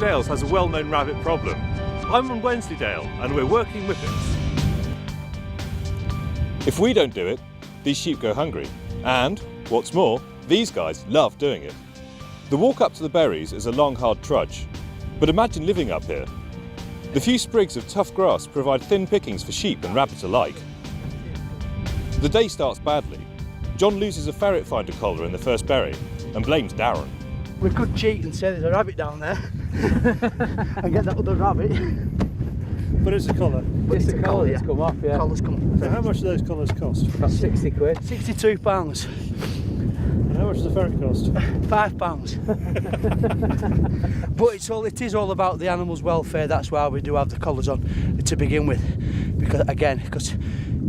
Dales has a well-known rabbit problem. I'm on Wensleydale and we're working Whippets. If we don't do it, these sheep go hungry. And, what's more, these guys love doing it. The walk up to the berries is a long, hard trudge. But imagine living up here. The few sprigs of tough grass provide thin pickings for sheep and rabbits alike. The day starts badly. John loses a ferret finder collar in the first berry and blames Darren. We could cheat and say there's a rabbit down there and get that other rabbit. But it's a collar. It's a collar that's come off, yeah. Collar's come off. So how much do those collars cost? About 60 quid. £62. And how much does the ferret cost? £5. But it is all about the animal's welfare. That's why we do have the collars on to begin with. Because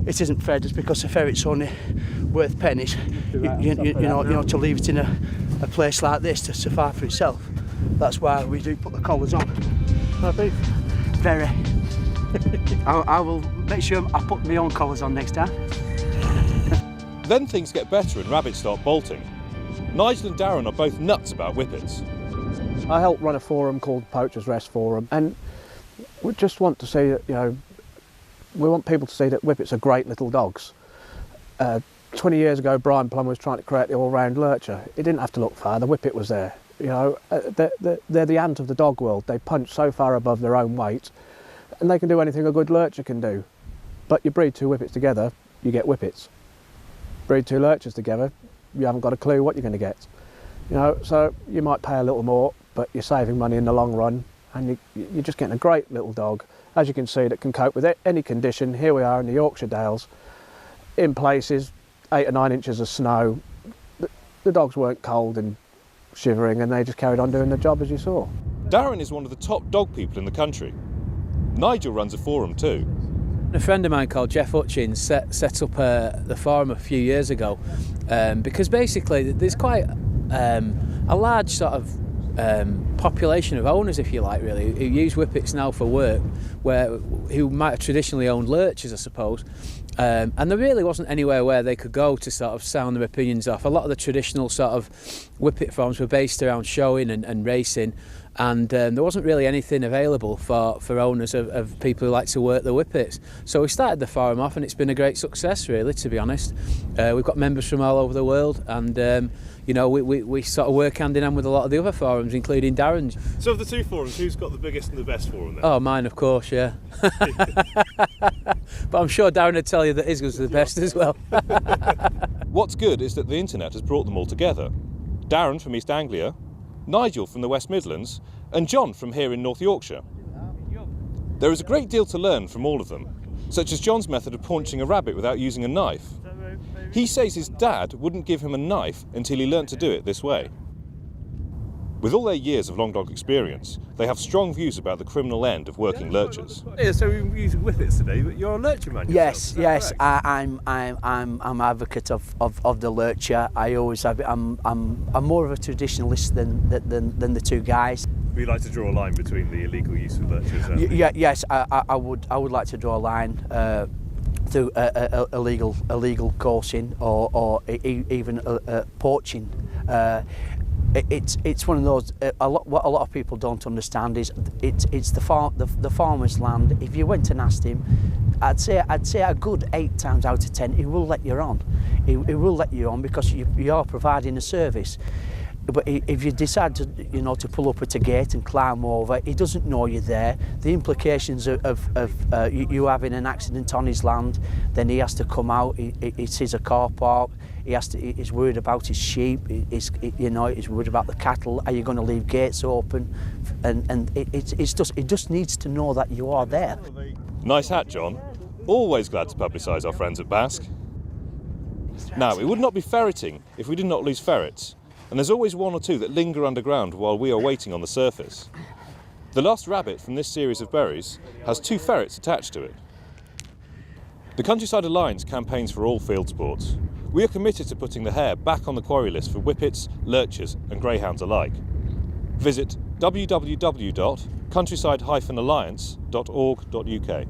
it isn't fair just because a ferret's only worth pennies. You know, to leave it in a place like this to survive for itself. That's why we do put the collars on. Happy? Very. I will make sure I put my own collars on next time. Then things get better and rabbits start bolting. Nigel and Darren are both nuts about Whippets. I help run a forum called Poachers Rest Forum, and we just want to see that, we want people to see that Whippets are great little dogs. 20 years ago, Brian Plum was trying to create the all-round lurcher. He didn't have to look far, the Whippet was there. They're the ant of the dog world. They punch so far above their own weight, and they can do anything a good lurcher can do. But you breed two Whippets together, you get Whippets. Breed two lurchers together, you haven't got a clue what you're going to get. So you might pay a little more, but you're saving money in the long run, and you're just getting a great little dog, as you can see, that can cope with any condition. Here we are in the Yorkshire Dales, in places 8 or 9 inches of snow. The dogs weren't cold and shivering, and they just carried on doing their job, as you saw. Darren is one of the top dog people in the country. Nigel runs a forum too. A friend of mine called Jeff Hutchins set up the forum a few years ago because basically there's quite a large sort of population of owners, if you like, really, who use Whippets now for work, who might have traditionally owned lurchers, I suppose. And there really wasn't anywhere where they could go to sort of sound their opinions off. A lot of the traditional sort of Whippet forums were based around showing and racing, and there wasn't really anything available for owners of people who like to work the Whippets. So we started the forum off, and it's been a great success, really, to be honest. We've got members from all over the world, and we sort of work hand in hand with a lot of the other forums, including Darren's. So of the two forums, who's got the biggest and the best forum then? Oh, mine, of course, yeah. But I'm sure Darren would tell you that his was the best as well. What's good is that the internet has brought them all together. Darren from East Anglia, Nigel from the West Midlands, and John from here in North Yorkshire. There is a great deal to learn from all of them, such as John's method of paunching a rabbit without using a knife. He says his dad wouldn't give him a knife until he learnt to do it this way. With all their years of long dog experience, they have strong views about the criminal end of working lurchers. Yeah, so we're using Whippets today, but you're a lurcher man yourself. Yes. I'm advocate of the lurcher. I always have. I'm more of a traditionalist than the two guys. We like to draw a line between the illegal use of lurchers. Yes, I would like to draw a line through illegal coursing or even poaching. It's one of those. What a lot of people don't understand is it's the farmer's land. If you went and asked him, I'd say a good 8 times out of 10 he will let you on. He will let you on because you are providing a service. But if you decide to pull up at a gate and climb over, he doesn't know you're there. The implications of you having an accident on his land, then he has to come out. He sees a car park. He's worried about his sheep. He's worried about the cattle. Are you going to leave gates open? And it just needs to know that you are there. Nice hat, John. Always glad to publicise our friends at Basque. Now, it would not be ferreting if we did not lose ferrets. And there's always one or two that linger underground while we are waiting on the surface. The last rabbit from this series of berries has 2 ferrets attached to it. The Countryside Alliance campaigns for all field sports. We are committed to putting the hare back on the quarry list for Whippets, lurchers and greyhounds alike. Visit www.countryside-alliance.org.uk.